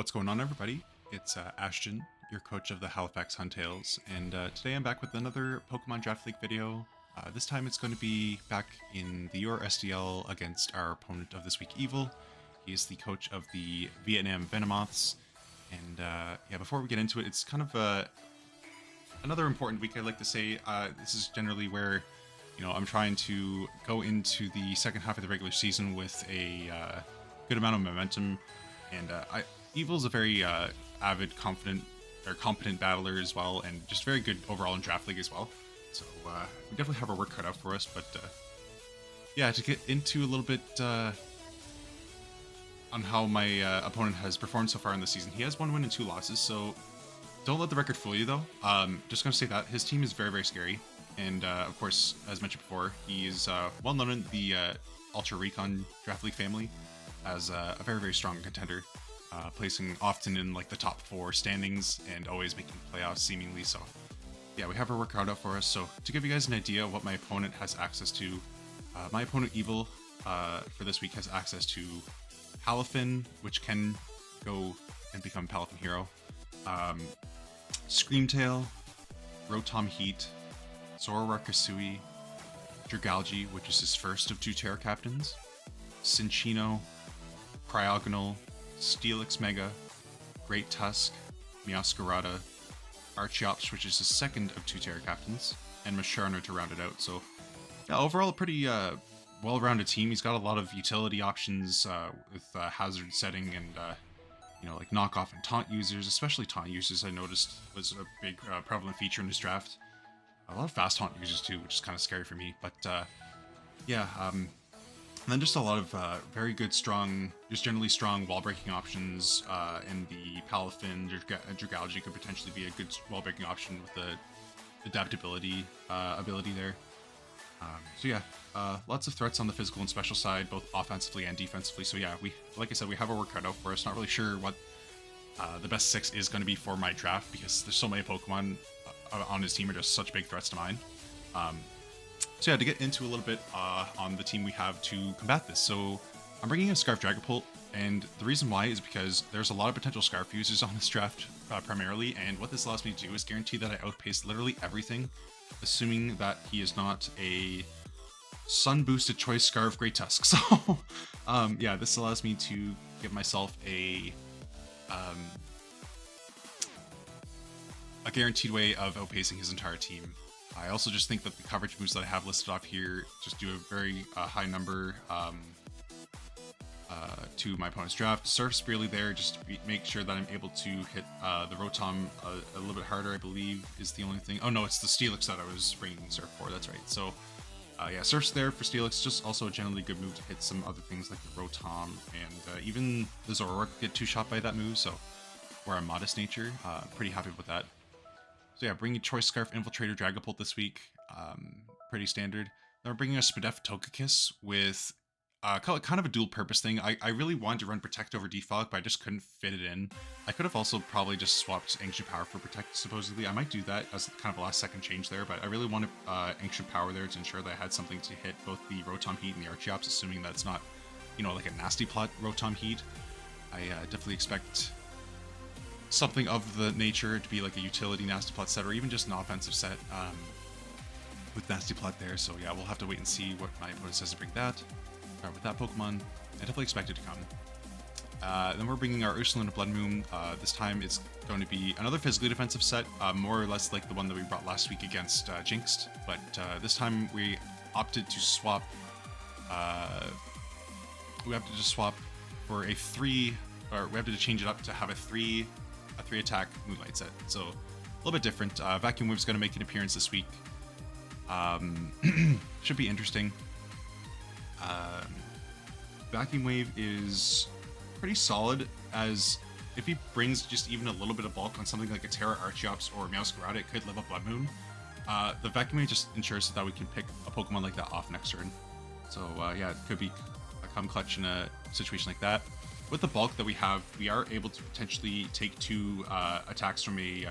What's going on, everybody? It's Ashton, your coach of the Halifax Huntails, and today I'm back with another Pokemon Draft League video. This time it's going to be back in the URSDL against our opponent of this week, Evil. He is the coach of the Vietnam Venomoths, and yeah, before we get into it, it's kind of another important week, I'd like to say. This is generally where, I'm trying to go into the second half of the regular season with a good amount of momentum, and Evil's a very avid, competent battler as well, and just very good overall in Draft League as well. So we definitely have our work cut out for us, but yeah, to get into a little bit on how my opponent has performed so far in the season. He has 1 win and 2 losses, so don't let the record fool you, though. Just gonna say that his team is very, very scary, and of course, as mentioned before, he is well known in the Ultra Recon Draft League family as a very, very strong contender, placing often in like the top 4 standings and always making playoffs seemingly. So yeah, we have our work cut out for us. So to give you guys an idea of what my opponent has access to, my opponent Evil for this week has access to Palafin, which can go and become Palafin Hero, Screamtail, Rotom Heat, Zoroark Kasui, Dragalge, which is his first of 2 Terra Captains, Cinccino, Cryogonal, Steelix Mega, Great Tusk, Meowscarada, Archeops, which is his second of 2 Terra Captains, and Masharner to round it out. So yeah, overall a pretty well-rounded team. He's got a lot of utility options with hazard setting and like knockoff and taunt users, especially taunt users I noticed was a big prevalent feature in his draft. A lot of fast taunt users too, which is kind of scary for me. But yeah, and then just a lot of very good, strong, just generally strong wall-breaking options. And the Palafin, Dragalge could potentially be a good wall-breaking option with the adaptability ability there. So yeah, lots of threats on the physical and special side, both offensively and defensively. So yeah, like I said, we have our work cut out for us. Not really sure what the best 6 is going to be for my draft, because there's so many Pokemon on his team are just such big threats to mine. So yeah, to get into a little bit on the team we have to combat this. So I'm bringing a Scarf Dragapult, and the reason why is because there's a lot of potential Scarf users on this draft primarily, and what this allows me to do is guarantee that I outpace literally everything, assuming that he is not a Sun Boosted Choice Scarf Great Tusk. So yeah, this allows me to give myself a guaranteed way of outpacing his entire team. I also just think that the coverage moves that I have listed off here just do a very high number to my opponent's draft. Surf's really there just to make sure that I'm able to hit the Rotom a little bit harder, I believe, is the only thing. Oh no, it's the Steelix that I was bringing Surf for, that's right. So yeah, Surf's there for Steelix, just also a generally good move to hit some other things like the Rotom, and even the Zoroark get 2-shot by that move, so we're a modest nature. Pretty happy with that. So yeah, bringing Choice Scarf Infiltrator Dragapult this week, pretty standard. Then we're bringing a Spadef Togekiss with kind of a dual purpose thing. I really wanted to run Protect over Defog, but I just couldn't fit it in. I could have also probably just swapped Ancient Power for Protect, supposedly. I might do that as kind of a last second change there, but I really wanted Ancient Power there to ensure that I had something to hit both the Rotom Heat and the Archeops, assuming that it's not, like a nasty plot Rotom Heat. I definitely expect something of the nature to be like a utility Nasty Plot set, or even just an offensive set with Nasty Plot there. So yeah, we'll have to wait and see what my opponent says to bring that. With that Pokemon, I definitely expect it to come. Then we're bringing our Ursulina Blood Moon. This time it's going to be another physically defensive set, more or less like the one that we brought last week against Jinxed, but this time we opted to swap. We have to just swap for a 3, or we have to change it up to have a 3 attack Moonlight set. So a little bit different. Vacuum Wave's going to make an appearance this week. Should be interesting. Vacuum Wave is pretty solid, as if he brings just even a little bit of bulk on something like a Terra Archeops or Meowscarada, it could live up Blood Moon. The Vacuum Wave just ensures that we can pick a Pokemon like that off next turn. So yeah, it could be a come clutch in a situation like that. With the bulk that we have, we are able to potentially take 2 attacks from a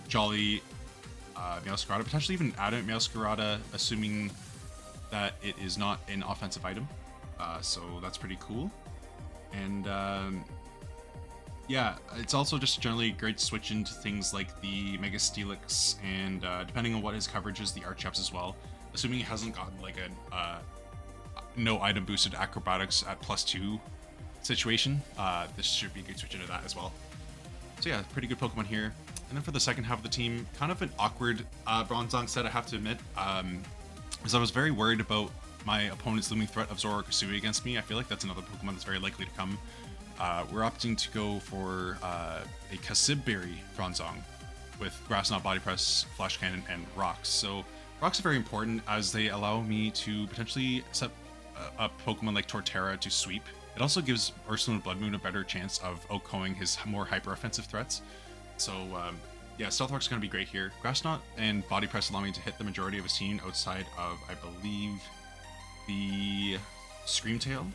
Jolly Meowscarada, potentially even add a Meowscarada, assuming that it is not an offensive item. So that's pretty cool. And Yeah, it's also just generally great to switch into things like the Mega Steelix and depending on what his coverage is, the Archeops as well. Assuming he hasn't gotten like a no item boosted acrobatics at +2 situation, this should be a good switch into that as well. So yeah, pretty good Pokemon here. And then for the second half of the team, kind of an awkward Bronzong set, I have to admit, because I was very worried about my opponent's looming threat of Zoroark against me. I feel like that's another Pokemon that's very likely to come. We're opting to go for a Kasibberry Bronzong with Grass Knot, Body Press, Flash Cannon, and Rocks. So Rocks are very important as they allow me to potentially set a Pokemon like Torterra to sweep. It also gives Ursaluna Blood Moon a better chance of outgoing his more hyper-offensive threats. So yeah, Stealth Rock's going to be great here. Grass Knot and Body Press allow me to hit the majority of his team outside of, I believe, the Screamtail,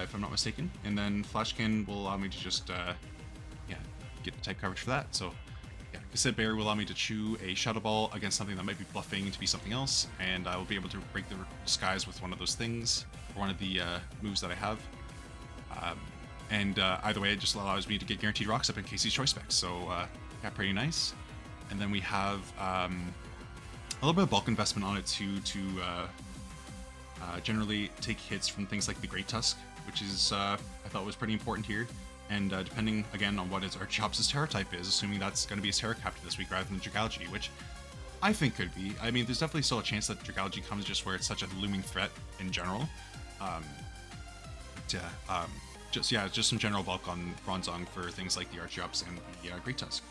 if I'm not mistaken. And then Flash Cannon will allow me to just, yeah, get type coverage for that. So yeah, Kasibberry will allow me to chew a Shadow Ball against something that might be bluffing to be something else, and I will be able to break the skies with one of those things, or one of the moves that I have. Either way, it just allows me to get guaranteed rocks up in Casey's Choice Specs. So yeah, pretty nice. And then we have a little bit of bulk investment on it too, to generally take hits from things like the Great Tusk, which is I thought was pretty important here. And depending again on what his Archeops' Terra type is, assuming that's going to be his Terra Captain this week rather than Dragalge, which I think could be. I mean, there's definitely still a chance that Dragalge comes just where it's such a looming threat in general. Just some general bulk on Bronzong for things like the Archeops and the Great Tusk.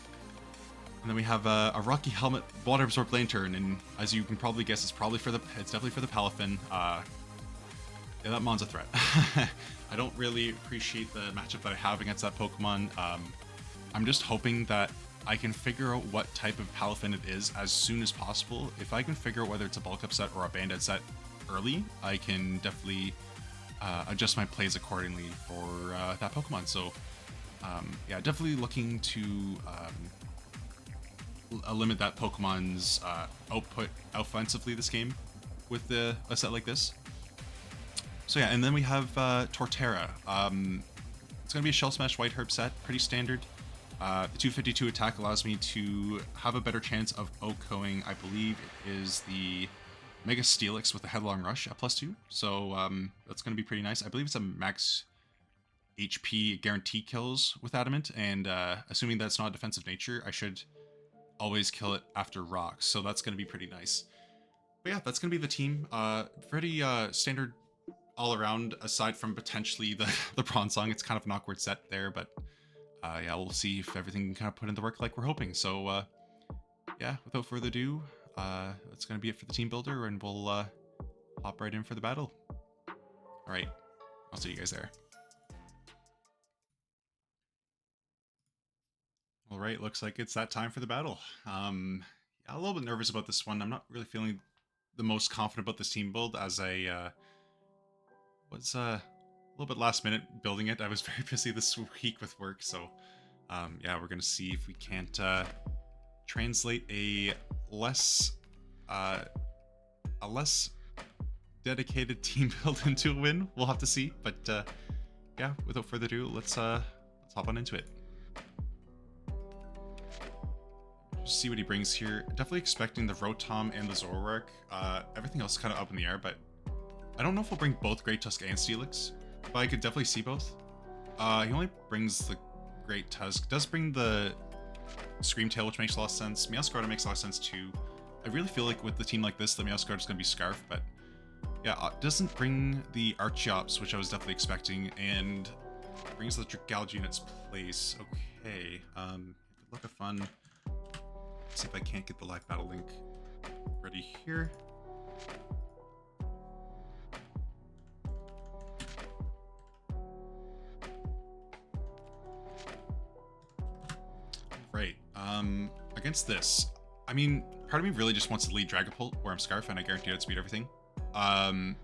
And then we have a Rocky Helmet Water Absorb Lantern, and as you can probably guess, it's definitely for the Palafin. Yeah, that Mon's a threat. I don't really appreciate the matchup that I have against that Pokemon. I'm just hoping that I can figure out what type of Palafin it is as soon as possible. If I can figure out whether it's a bulk up set or a banded set early, I can definitely adjust my plays accordingly for that Pokemon. So yeah, definitely looking to limit that Pokemon's output offensively this game with a set like this. So yeah, and then we have Torterra. It's going to be a Shell Smash White Herb set, pretty standard. The 252 attack allows me to have a better chance of outgoing, I believe it is the Mega Steelix with the Headlong Rush at +2. So that's going to be pretty nice. I believe it's a max HP guarantee kills with Adamant, and assuming that's not defensive nature, I should always kill it after rocks. So that's going to be pretty nice. But yeah, that's going to be the team. Pretty standard all around, aside from potentially the Bronzong. It's kind of an awkward set there, but yeah, we'll see if everything can kind of put in the work like we're hoping. So yeah, without further ado, that's going to be it for the team builder, and we'll hop right in for the battle. All right, I'll see you guys there. All right, looks like it's that time for the battle. Yeah, a little bit nervous about this one. I'm not really feeling the most confident about this team build, as I was a little bit last minute building it. I was very busy this week with work, so yeah, we're gonna see if we can't translate a less dedicated team build into a win. We'll have to see, but yeah, without further ado, let's hop on into it. Just see what he brings here. Definitely expecting the Rotom and the Zoroark. Everything else is kind of up in the air, but I don't know if we'll bring both Great Tusk and Steelix, but I could definitely see both. He only brings the Great Tusk. Does bring the Screamtail, which makes a lot of sense. Meowscarada makes a lot of sense too. I really feel like with the team like this, the Meowscarada is going to be Scarf, but yeah, doesn't bring the Archeops, which I was definitely expecting, and brings the Dragalge in its place. Okay, good luck, have fun. Let's see if I can't get the live battle link ready here. Right, against this, I mean, part of me really just wants to lead Dragapult, where I'm Scarf and I guarantee I'd speed everything. But I'm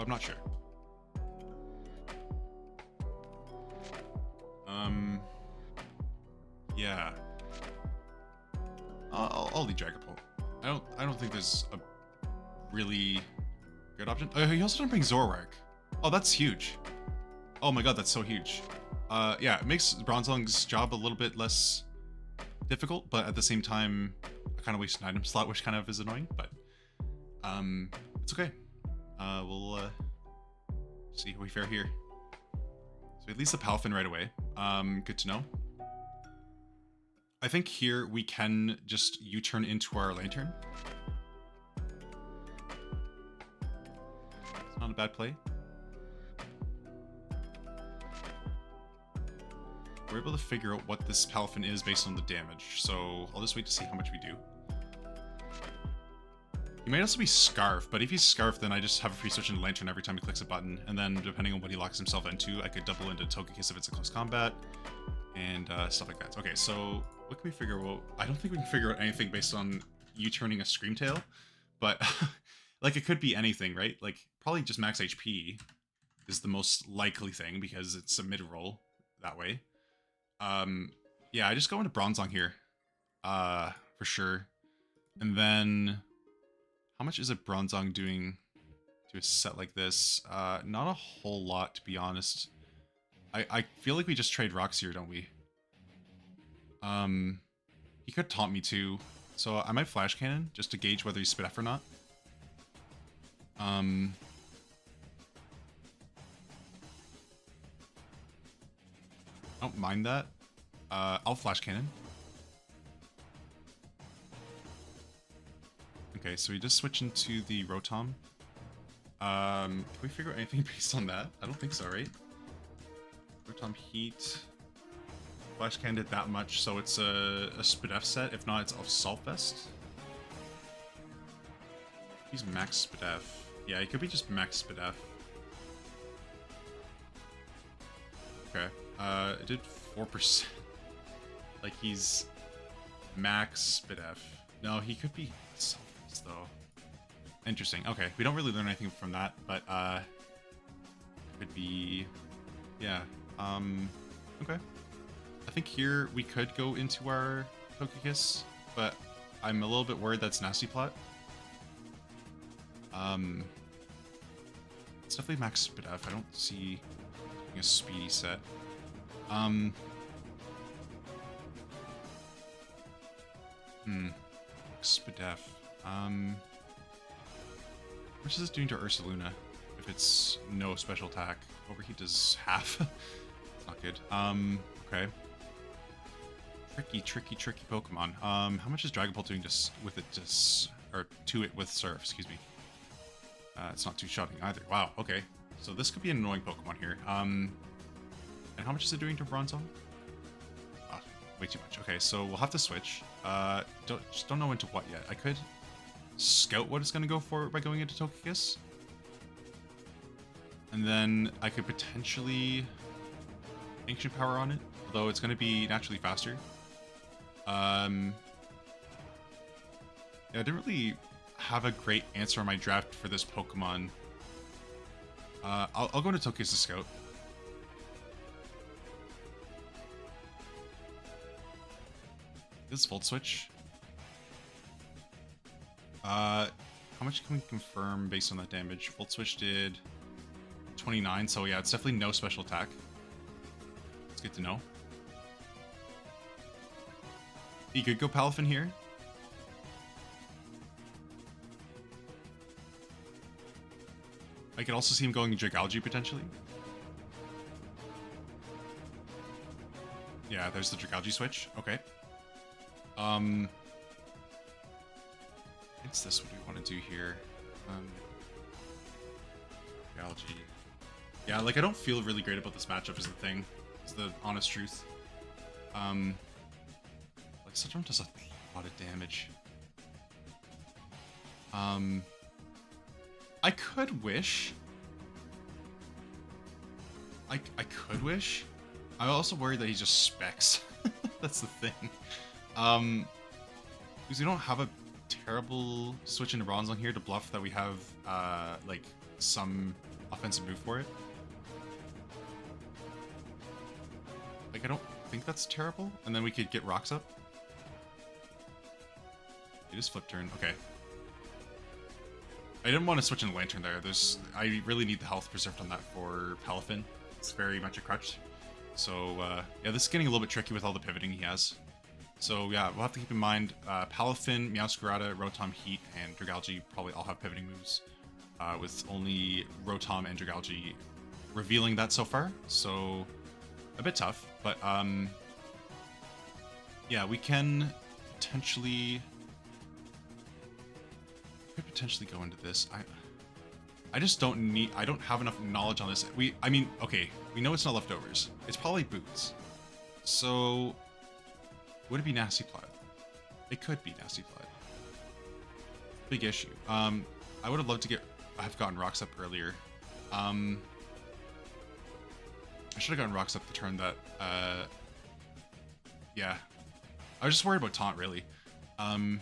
not sure. Yeah. I'll lead Dragapult. I don't think there's a really good option. Oh, he also didn't bring Zoroark. Oh, that's huge. Oh my god, that's so huge. Yeah, it makes Bronzong's job a little bit less difficult, but at the same time, I kind of waste an item slot, which kind of is annoying, but it's okay. We'll see how we fare here. So at least the Palafin right away. Good to know. I think here we can just U-turn into our Lantern. It's not a bad play. We're able to figure out what this Palafin is based on the damage, so I'll just wait to see how much we do. He might also be Scarf, but if he's Scarf, then I just have a free switch into Lantern every time he clicks a button, and then depending on what he locks himself into, I could double into Togekiss if it's a close combat, and stuff like that. Okay, so what can we figure out? I don't think we can figure out anything based on you turning a Screamtail, but like it could be anything, right? Like probably just max HP is the most likely thing because it's a mid-roll that way. Yeah, I just go into Bronzong here, for sure. And then, how much is a Bronzong doing to a set like this? Not a whole lot, to be honest. I feel like we just trade rocks here, don't we? He could taunt me too, so I might Flash Cannon just to gauge whether he's Spit F or not. I don't mind that. I'll Flash Cannon. Okay, so we just switch into the Rotom. Can we figure out anything based on that? I don't think so, right? Rotom Heat. Flash Cannon did that much, so it's a Spit F set. If not, it's Assault Vest. He's max Spit F. Yeah, he could be just max Spit F. Okay. It did 4%. Like he's max Spit F. No, he could be Selfless though. Interesting. Okay, we don't really learn anything from that, but could be, yeah. Okay. I think here we could go into our Togekiss, but I'm a little bit worried that's Nasty Plot. It's definitely max Spit F. I don't see a speedy set. Spit F. How much is this doing to Ursaluna? If it's no special attack. Overheat does half. It's not good. Okay. Tricky Pokemon. How much is Dragon Ball doing just with it or to it with Surf, excuse me. It's not two-shotting either. Wow, okay. So this could be an annoying Pokemon here. And how much is it doing to Bronzong? Oh, way too much. Okay, so we'll have to switch. Just don't know into what yet. I could scout what it's going to go for by going into Togekiss. And then I could potentially Ancient Power on it, although it's going to be naturally faster. Yeah, I didn't really have a great answer on my draft for this Pokemon. I'll go into Togekiss to scout. This Volt Switch. How much can we confirm based on that damage? Volt Switch did 29, so yeah, it's definitely no special attack. It's good to know. You could go Palafin here. I could also see him going Dragalge potentially. Yeah, there's the Dragalge switch. Okay. What's this? What do we want to do here? Dragalge. Yeah, like I don't feel really great about this matchup is the thing. It's the honest truth. Like Sudron does a lot of damage. I could wish. I could wish. I'm also worried that he just specs. That's the thing. Because we don't have a terrible switch into Bronzong here to bluff that we have like some offensive move for it. Like I don't think that's terrible. And then we could get rocks up. It is flip turn. Okay. I didn't want to switch into Lantern there. I really need the health preserved on that for Palafin. It's very much a crutch. So, yeah, this is getting a little bit tricky with all the pivoting he has. So, yeah, we'll have to keep in mind Palafin, Meowscarada, Rotom, Heat, and Dragalge probably all have pivoting moves, with only Rotom and Dragalge revealing that so far. So, a bit tough, but, yeah, we can potentially... could potentially go into this. I just I don't have enough knowledge on this. I mean, okay, we know it's not leftovers. It's probably boots. So, would it be Nasty Plot? It could be Nasty Plot. Big issue. I would have loved to have gotten rocks up earlier. I should have gotten rocks up the turn that, yeah. I was just worried about taunt, really. I'll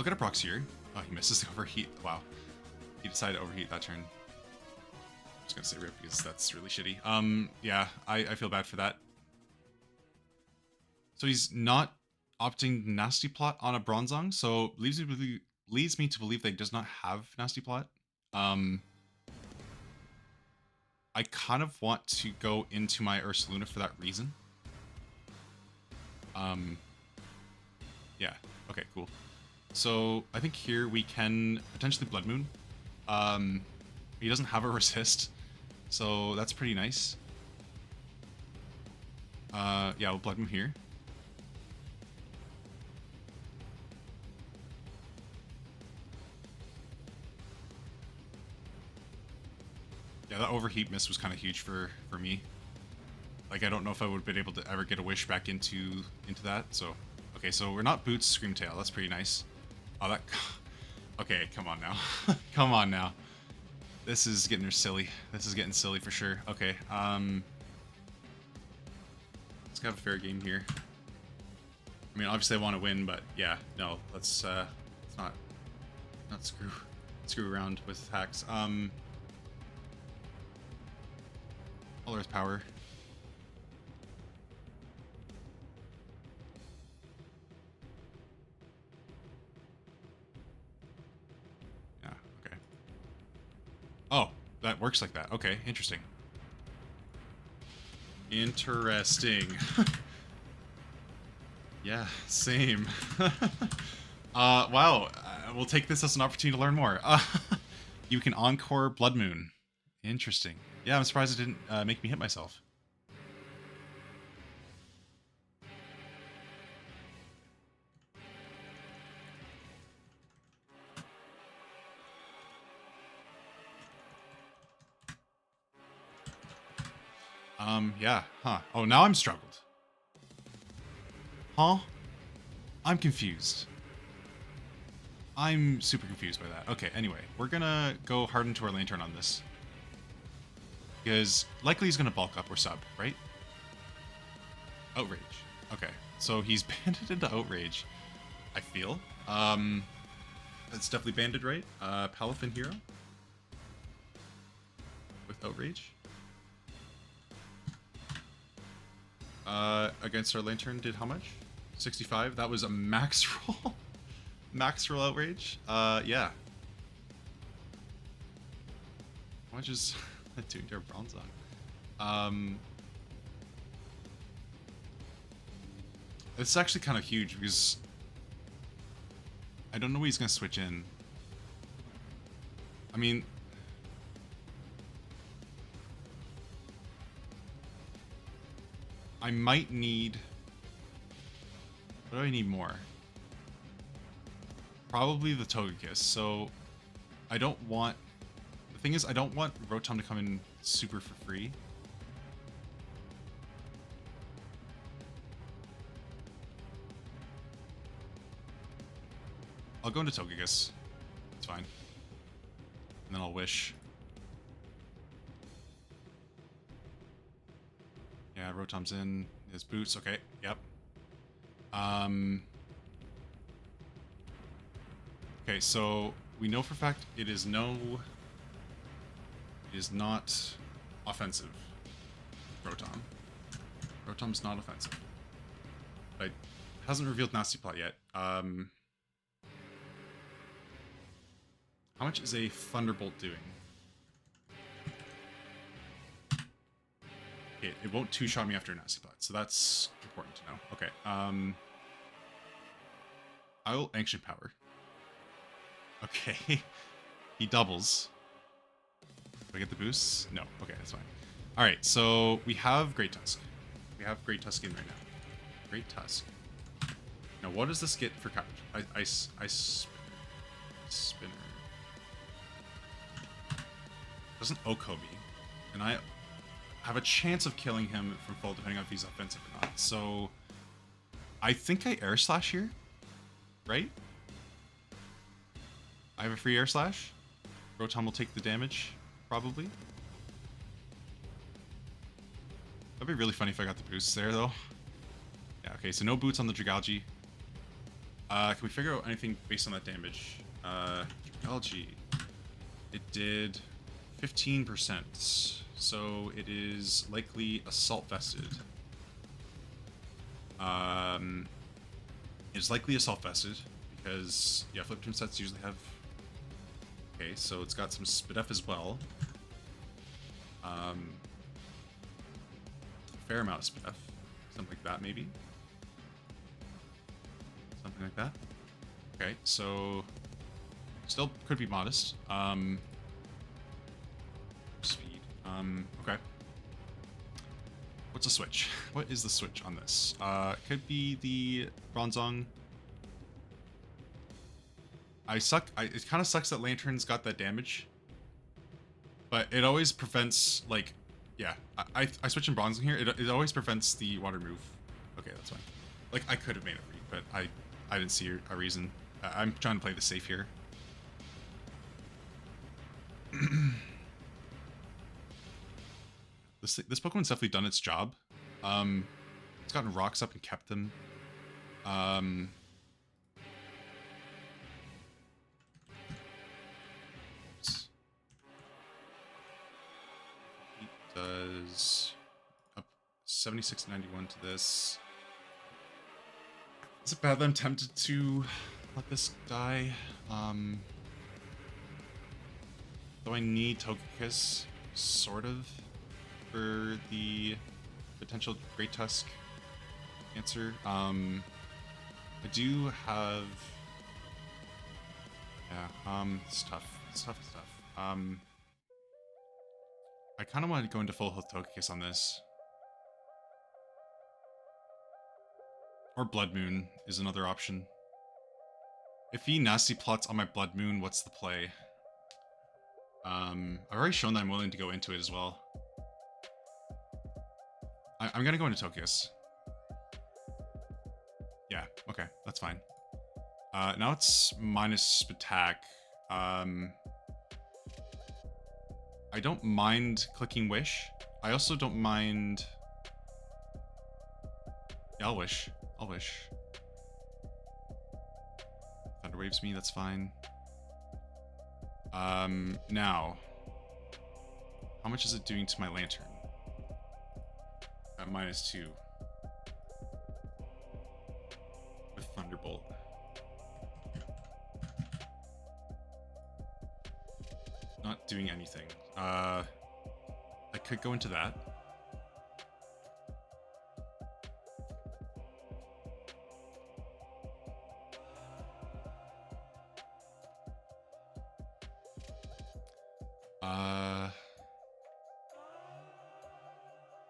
get a procs here. Oh, he misses the overheat. Wow. He decided to overheat that turn. I'm just gonna say rip because that's really shitty. Yeah, I feel bad for that. So he's not opting Nasty Plot on a Bronzong, so leads me to believe that he does not have Nasty Plot. I kind of want to go into my Ursaluna for that reason. Yeah, okay, cool. So I think here we can potentially Blood Moon. He doesn't have a resist, so that's pretty nice. Yeah, we'll Blood Moon here. Yeah, that overheat miss was kind of huge for me. Like, I don't know if I would have been able to ever get a wish back into that. So, okay, so we're not Boots Screamtail. That's pretty nice. Oh, that... Okay, come on now. Come on now. This is getting silly. This is getting silly for sure. Okay, let's have a fair game here. I mean, obviously I want to win, but yeah, no, let's not screw around with hacks. All Earth Power. Yeah, okay. Oh, that works like that. Okay, interesting. Interesting. Yeah, same. Wow, we'll take this as an opportunity to learn more. You can Encore Blood Moon. Interesting. Yeah, I'm surprised it didn't make me hit myself. Yeah, huh. Oh, now I'm struggled. Huh? I'm confused. I'm super confused by that. Okay, anyway, we're gonna go hard into our Lantern on this. Because likely he's gonna bulk up or sub, right? Outrage. Okay, so he's banded into Outrage, I feel. That's definitely banded, right? Palafin Hero? With Outrage? Against our Lantern did how much? 65? That was a max roll? Max roll Outrage? Yeah. How much is doing to our Bronzong? It's actually kind of huge because I don't know what he's gonna switch in. I mean, I might need... What do I need more? Probably the Togekiss, so I don't want... The thing is, I don't want Rotom to come in super for free. I'll go into Togekiss. It's fine. And then I'll Wish. Yeah, Rotom's in. His boots. Okay, yep. Okay, so we know for a fact it is not offensive. Rotom. Rotom's not offensive. But hasn't revealed Nasty Plot yet. How much is a Thunderbolt doing? Okay, it won't two-shot me after a Nasty Plot, so that's important to know. Okay, I will Ancient Power. Okay, he doubles. Do I get the boosts? No. Okay, that's fine. All right, so we have Great Tusk. We have Great Tusk in right now. Great Tusk. Now, what does this get for coverage? Ice Spinner. Doesn't Oko me, and I have a chance of killing him from full, depending on if he's offensive or not. So, I think I Air Slash here, right? I have a free Air Slash. Rotom will take the damage, probably. That'd be really funny if I got the boosts there, though. Yeah, okay, so no boots on the Dragalge. Can we figure out anything based on that damage? Dragalge. It did 15%, so it is likely Assault Vested. It's likely Assault Vested, because, yeah, Flip Turn sets usually have... Okay, so it's got some Spidef as well. Fair amount of Spidef. Something like that, maybe? Something like that. Okay, so... Still could be modest. Speed. Okay. What's a switch? What is the switch on this? Could be the Bronzong. It kind of sucks that Lantern's got that damage. But it always prevents, like... Yeah, I switch in Bronzong here. It always prevents the water move. Okay, that's fine. Like, I could have made it free, but I didn't see a reason. I'm trying to play this safe here. This Pokemon's definitely done its job. It's gotten rocks up and kept them. It does up 76-91 to this. Is it bad that I'm tempted to let this die? Though I need Togekiss, sort of, for the potential Great Tusk answer. I do have... Yeah, it's tough. It's tough. I kind of want to go into full health Togekiss on this. Or Blood Moon is another option. If he Nasty Plots on my Blood Moon, what's the play? I've already shown that I'm willing to go into it as well. I'm gonna go into Togekiss. Yeah, okay, that's fine. Now it's minus attack. I don't mind clicking Wish. I also don't mind... Yeah, I'll Wish. Thunder Waves me, that's fine. Now, how much is it doing to my Lantern? At -2. With Thunderbolt. Not doing anything. I could go into that.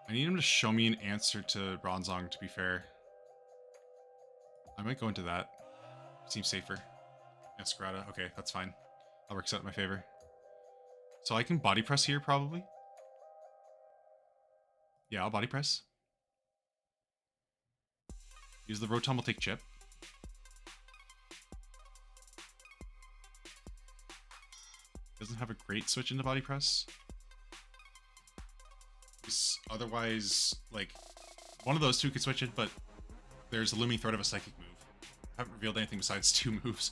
I need him to show me an answer to Bronzong, to be fair. I might go into that. Seems safer. Escrata. Okay, that's fine. That works out in my favor. So I can body press here, probably. Yeah, I'll body press. Use the Rotom will take chip. Doesn't have a great switch into body press. Otherwise, like, one of those two could switch it, but there's a looming threat of a psychic move. I haven't revealed anything besides 2 moves.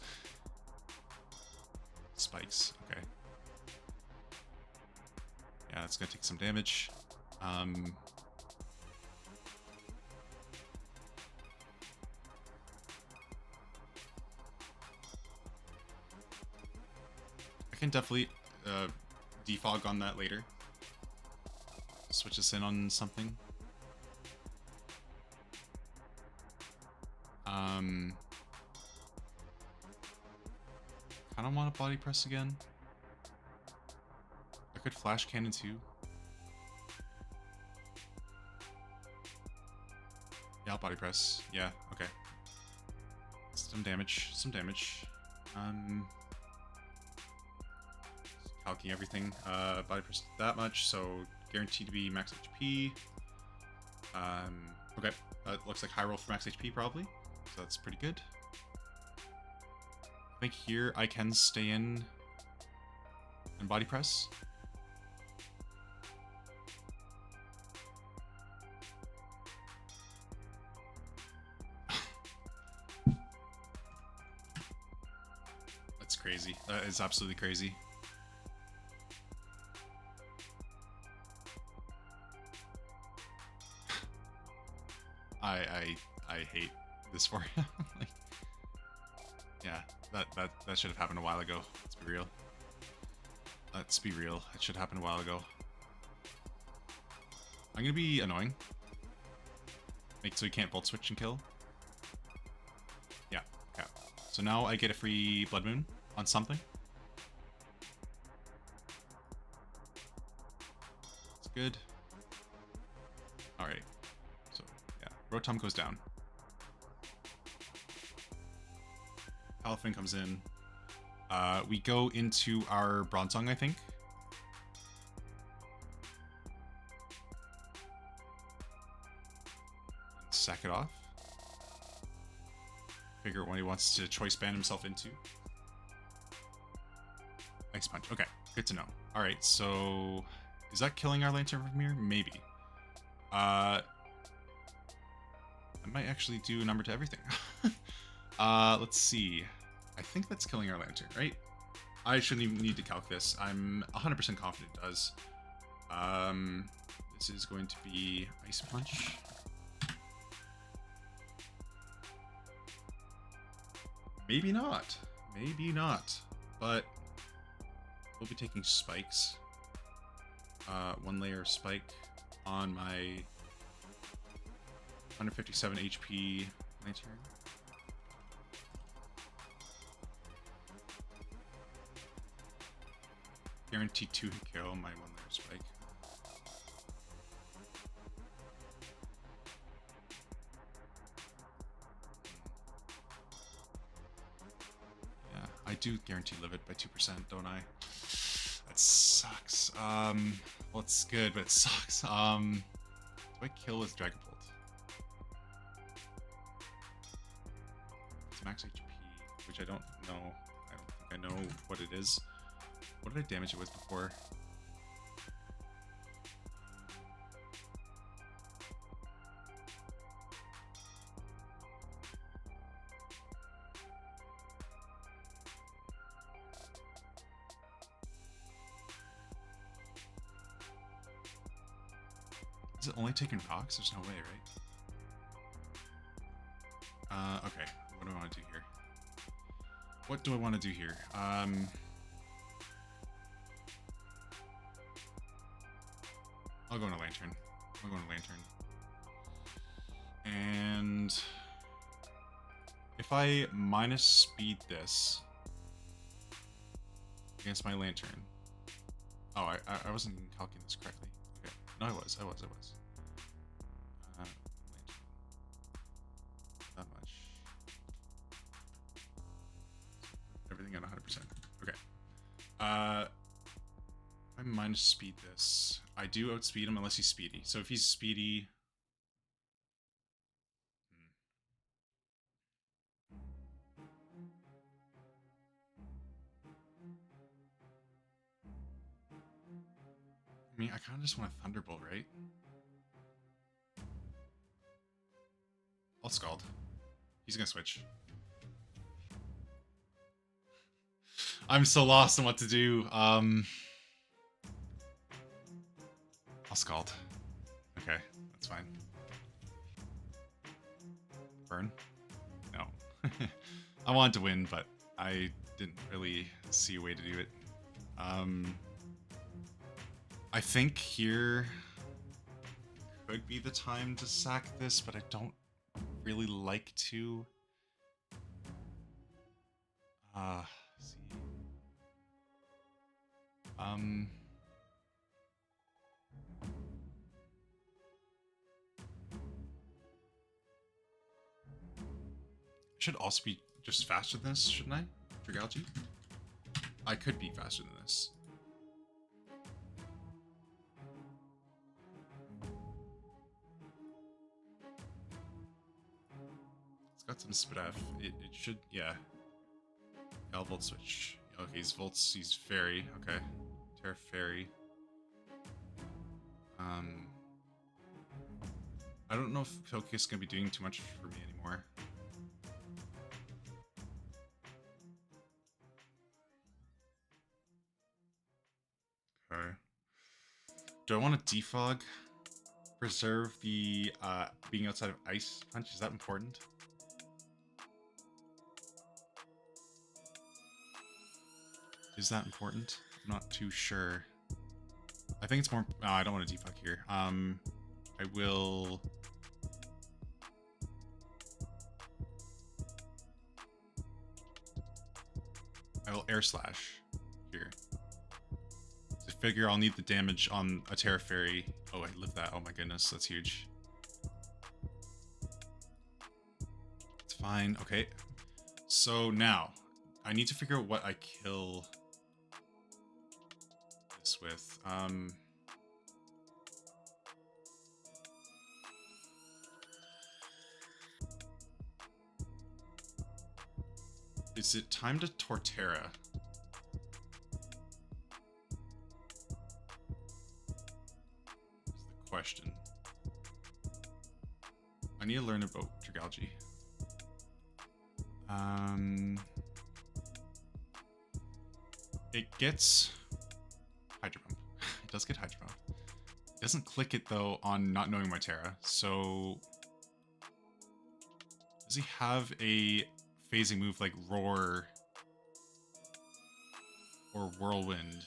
Spikes, okay. Yeah, that's gonna take some damage. can definitely defog on that later. Switch us in on something. Kind of want to body press again. I could flash cannon too. Yeah, I'll body press. Yeah, okay. Some damage. Some damage. Calculating everything. Body press that much, so guaranteed to be max HP. Okay. Looks like high roll for max HP probably. So that's pretty good. I think here I can stay in and body press. That's crazy. That is absolutely crazy. I hate this for him. Like, yeah, that should have happened a while ago. Let's be real. Let's be real. It should happen a while ago. I'm gonna be annoying. Make so he can't bolt switch and kill. Yeah, yeah. So now I get a free Blood Moon on something. It's good. Alright. So, yeah. Rotom goes down. Halifax comes in. We go into our Bronzong, I think. Sack it off. Figure out what he wants to choice band himself into. Ice Punch. Okay, good to know. Alright, so... Is that killing our Lantern from here? Maybe. I might actually do a number to everything. Let's see. I think that's killing our Lantern, right? I shouldn't even need to calc this. I'm 100% confident it does. This is going to be Ice Punch. Maybe not. Maybe not. But we'll be taking spikes. One layer of spike on my 157 HP Lantern. Guaranteed 2 hit kill my 1 layer spike. Yeah, I do guarantee live it by 2%, don't I? That sucks. Well, it's good, but it sucks. Do I kill with Dragon Bolt? It's max HP, which I don't know. I don't think I know what it is. What did I damage it with before? Is it only taking rocks? There's no way, right? Okay. What do I want to do here? What do I want to do here? I'll go on a Lantern. I'll go on a Lantern. And if I minus speed this against my Lantern. Oh, I wasn't calculating this correctly. Okay. No, I was. Lantern. That much. Everything at 100%. Okay. I minus speed this. I do outspeed him unless he's speedy. So if he's speedy... I mean, I kind of just want a Thunderbolt, right? I'll Scald. He's gonna switch. I'm so lost on what to do. I'll Scald. Okay, that's fine. Burn? No. I wanted to win, but I didn't really see a way to do it. I think here could be the time to sack this, but I don't really like to. See. Should also be just faster than this, shouldn't I? Dragalge? I could be faster than this. It's got some SPDF. It should, yeah. Volt switch. Okay, he's Volts, he's Fairy. Okay. Terra Fairy. I don't know if Toki's gonna be doing too much for me anymore. Okay. Do I want to defog? Preserve the being outside of Ice Punch? Is that important? Is that important? I'm not too sure. I think it's more... Oh, I don't want to defog here. I will... Air Slash here. I figure I'll need the damage on a Terra Fairy. Oh, I live that. Oh my goodness, that's huge. It's fine. Okay. So now, I need to figure out what I kill this with. Is it time to Torterra? Is the question. I need to learn about Dragalge. It gets Hydro Pump. It does get Hydro Pump. It doesn't click it though on not knowing my Terra. So does he have a phasing move like Roar or Whirlwind?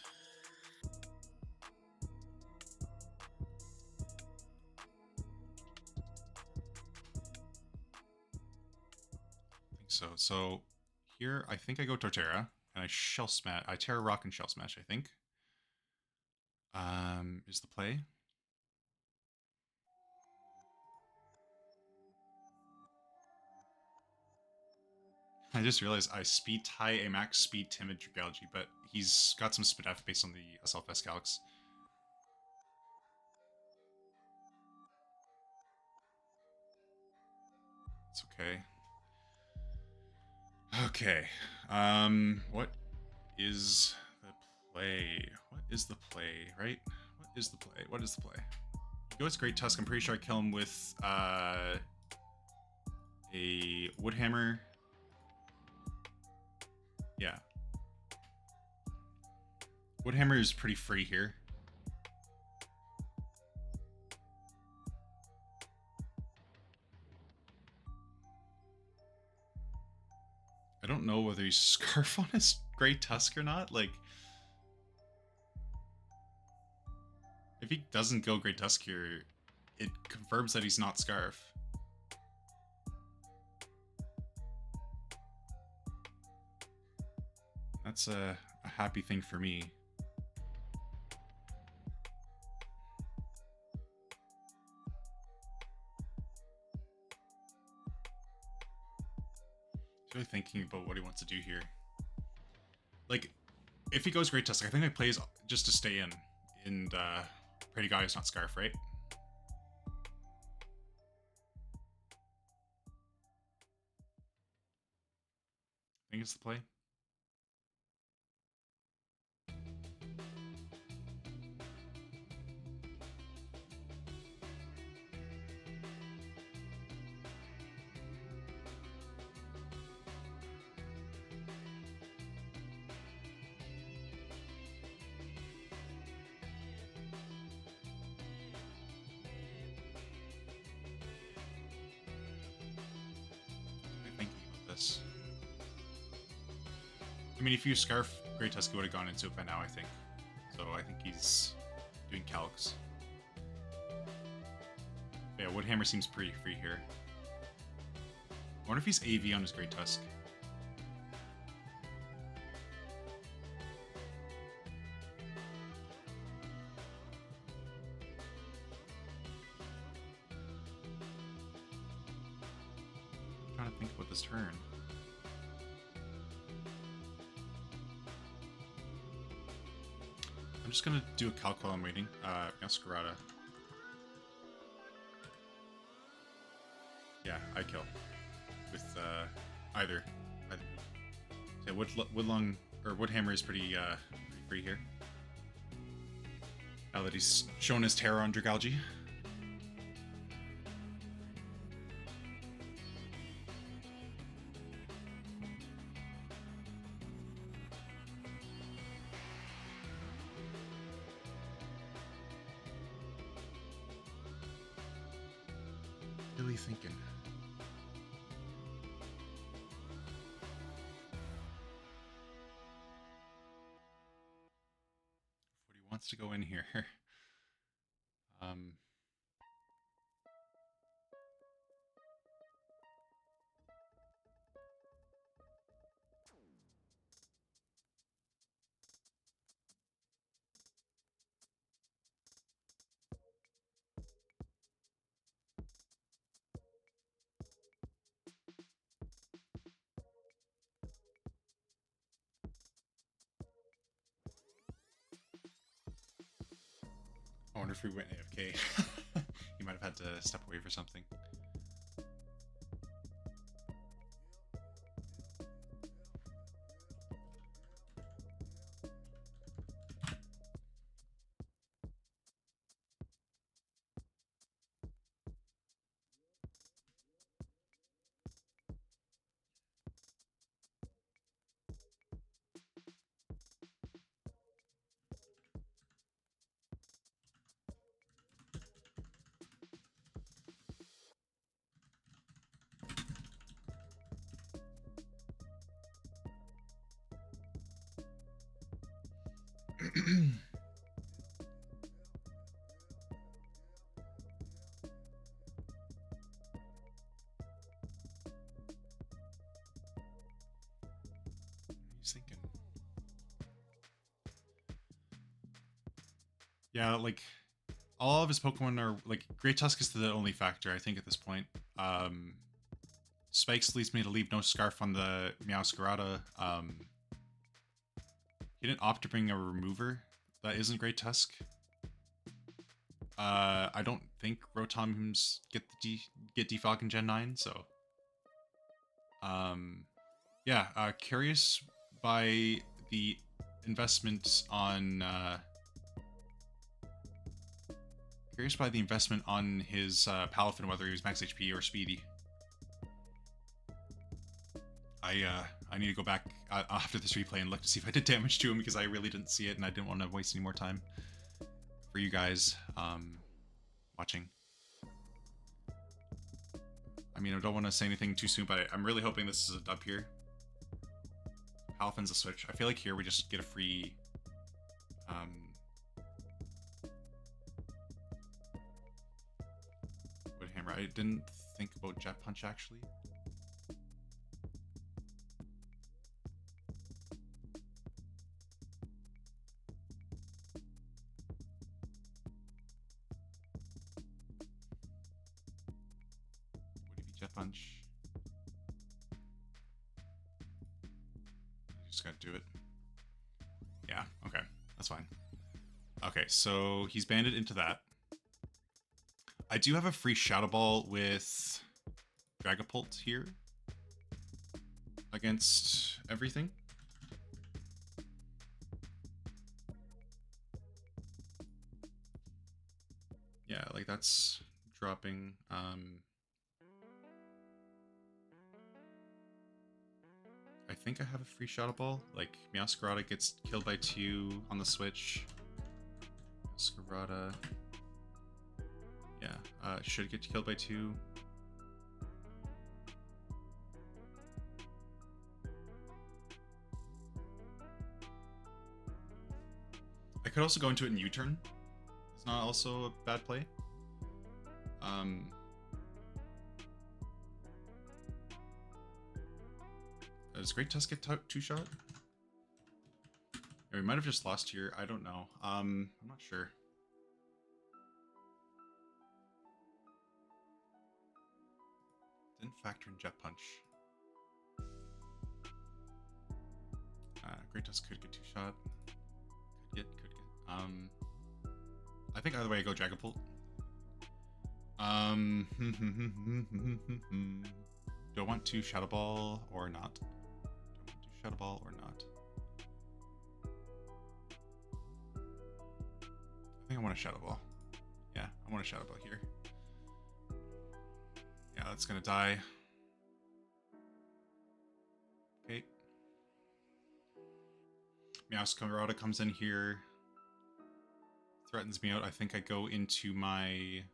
I think so. So here, I think I go Torterra and I Shell Smash. I Terra Rock and Shell Smash, I think. Is the play? I just realized I speed tie a max speed timid Dragalge, but he's got some speed F based on the SLFS Calix. It's okay. Okay. What is the play? What is the play, right? What is the play? What is the play? He goes Great Tusk. I'm pretty sure I kill him with a Woodhammer. Yeah. Woodhammer is pretty free here. I don't know whether he's Scarf on his Great Tusk or not. Like, if he doesn't go Great Tusk here, it confirms that he's not Scarf. That's a happy thing for me. Really thinking about what he wants to do here. Like, if he goes Great Tusk, I think he plays just to stay in. And pray to God he's not Scarf, right? I think it's the play. I mean, if you Scarf Great Tusky would have gone into it by now, I think. So I think he's doing calcs. Yeah, Woodhammer seems pretty free here. I wonder if he's AV on his Great Tusk. I'm trying to think about this turn. I'm just gonna do a calc while I'm waiting. Masquerada. Yeah, I kill. With either. Yeah, Woodlong or Woodhammer is pretty free here. Now that he's shown his terror on Dragalge. Really thinking. What he wants to go in here. I wonder if we went AFK. He might have had to step away for something. He's thinking. Yeah, like all of his Pokemon are like Great Tusk is the only factor I think at this point. Spikes leads me to leave no scarf on the Meowscarada. He didn't opt to bring a remover that isn't Great Tusk. I don't think Rotoms get defog in Gen 9, so yeah, curious by the investment on his Palafin, whether he was max HP or speedy. I need to go back after this replay and look to see if I did damage to him, because I really didn't see it and I didn't want to waste any more time for you guys watching. I mean, I don't want to say anything too soon, but I'm really hoping this is a dub here. Palafin's a switch. I feel like here we just get a free Woodhammer. I didn't think about Jet Punch actually. Punch. Just gotta do it. Yeah, okay. That's fine. Okay, so he's banded into that. I do have a free Shadow Ball with Dragapult here against everything. Yeah, like that's dropping. I think I have a free Shadow Ball. Like, Meowscarada gets killed by 2 on the switch. Meowscarada. Yeah, should get killed by 2. could also go into it in U-turn. It's not also a bad play. Does Great Tusk get two-shot? We might have just lost here. I don't know. I'm not sure. Didn't factor in Jet Punch. Great Tusk could get two-shot. Could get. I think either way I go Dragon Bolt. Do I want to Shadow Ball or not? Do I want to Shadow Ball or not? I think I want a Shadow Ball. Yeah, I want a Shadow Ball here. Yeah, that's gonna die. Okay. Meowscarada comes in here. Threatens me out. I think I go into my...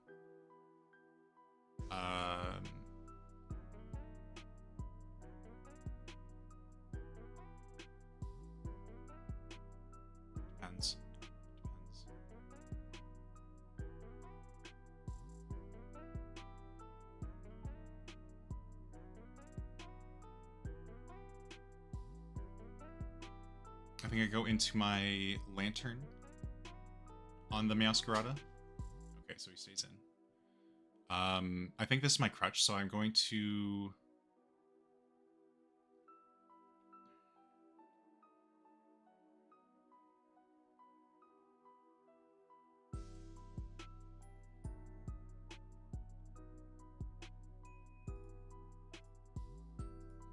Depends. I think I go into my Lantern on the Meowscarada. Okay, so he stays in. I think this is my crutch, so I'm going to...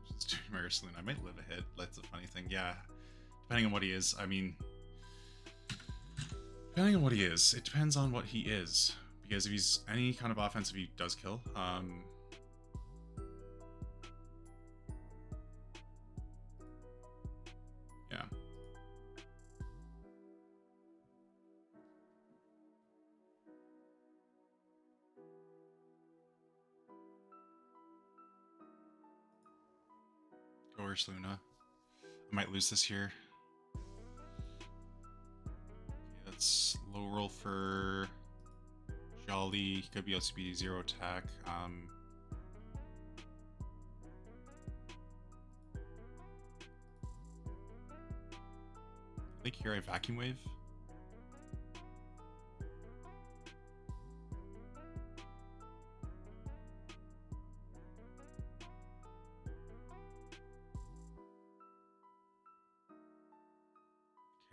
Just doing my Ursaluna. I might live a hit. That's a funny thing. Yeah, depending on what he is. I mean... Depending on what he is. It depends on what he is. Because if he's any kind of offensive, he does kill. Yeah. Go Ursaluna. I might lose this here. Okay, that's low roll for... Jolly, could be LCB 0 attack. I think here I Vacuum Wave.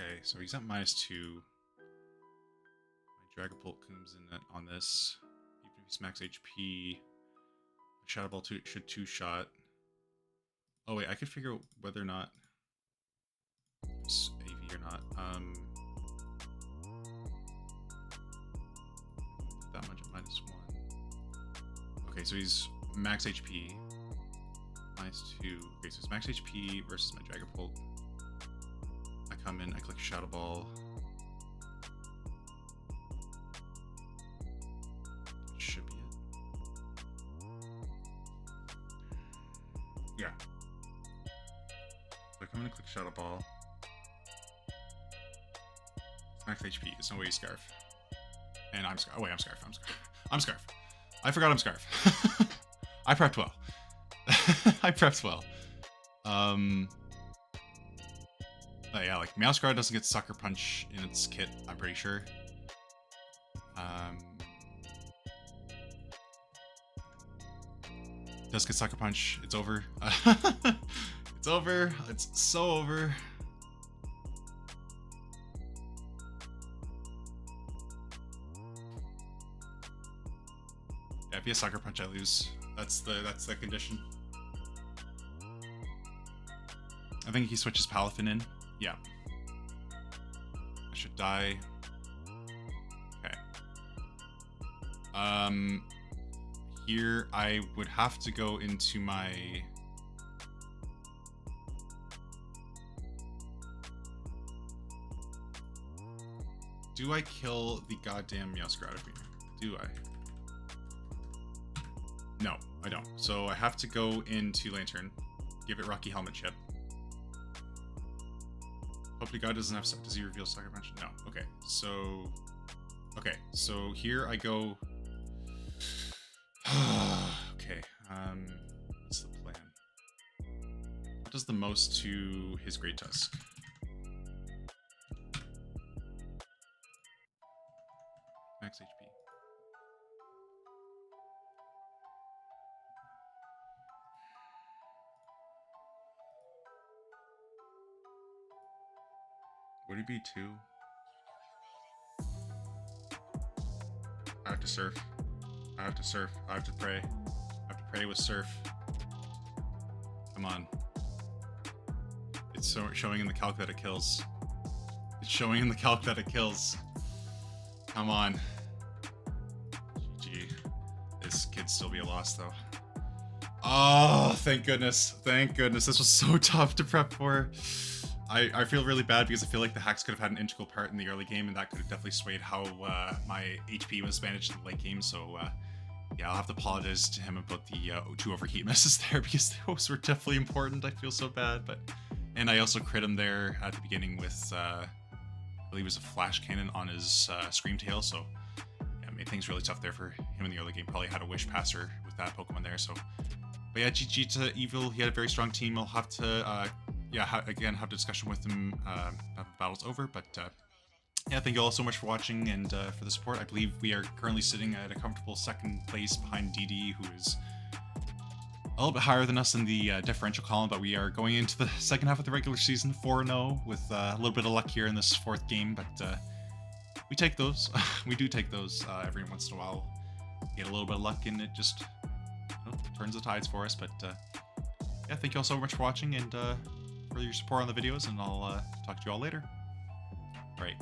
Okay, so he's at -2. Dragapult comes in on this. Even if he's max HP, Shadow Ball should two-shot. Oh wait, I could figure out whether or not it's AV or not. That much at -1. Okay, so he's max HP. -2. Okay, so it's max HP versus my Dragapult. I come in, I click Shadow Ball. Should be it. Yeah. So I come in and click Shadow Ball. Max HP. There's no way he's Scarf. And I'm Scarf. Oh wait, I'm Scarf. I'm Scarf. I forgot I'm Scarf. I prepped well. I prepped well. Oh yeah, like Meowscarada doesn't get Sucker Punch in its kit, I'm pretty sure. Does get Sucker Punch. It's over. It's over. It's so over. Yeah, if he has Sucker Punch, I lose. That's the condition. I think he switches Palafin in. Yeah. I should die. Okay. Here I would have to go into my... Do I kill the goddamn Meowscarada? Do I? No, I don't. So I have to go into Lantern, give it Rocky Helmet Chip. Puppy God doesn't have. Does he reveal Sucker Punch? No. Okay, so. Okay, so here I go. Okay. What's the plan? What does the most to his Great Tusk? Max HP. Would it be 2? I have to surf. I have to surf. I have to pray. I have to pray with surf. Come on. It's so showing in the calc that it kills. It's showing in the calc that it kills. Come on. GG. This could still be a loss though. Oh, thank goodness. Thank goodness. This was so tough to prep for. I feel really bad because I feel like the hacks could have had an integral part in the early game, and that could have definitely swayed how my HP was managed in the late game. So yeah, I'll have to apologize to him about the 2 overheat misses there, because those were definitely important. I feel so bad, and I also crit him there at the beginning with I believe it was a flash cannon on his Scream Tail. So yeah, made things really tough there for him in the early game. Probably had a Wish Passer with that Pokemon there. So, but yeah, GG to Evil. He had a very strong team. I'll have to yeah, again, have a discussion with him after the battle's over. But yeah, thank you all so much for watching and for the support. I believe we are currently sitting at a comfortable 2nd place behind DD, who is a little bit higher than us in the differential column, but we are going into the second half of the regular season 4-0 with a little bit of luck here in this 4th game, but we take those. We do take those every once in a while. Get a little bit of luck and it just turns the tides for us. But yeah, thank you all so much for watching and for your support on the videos, and I'll talk to you all later. All right.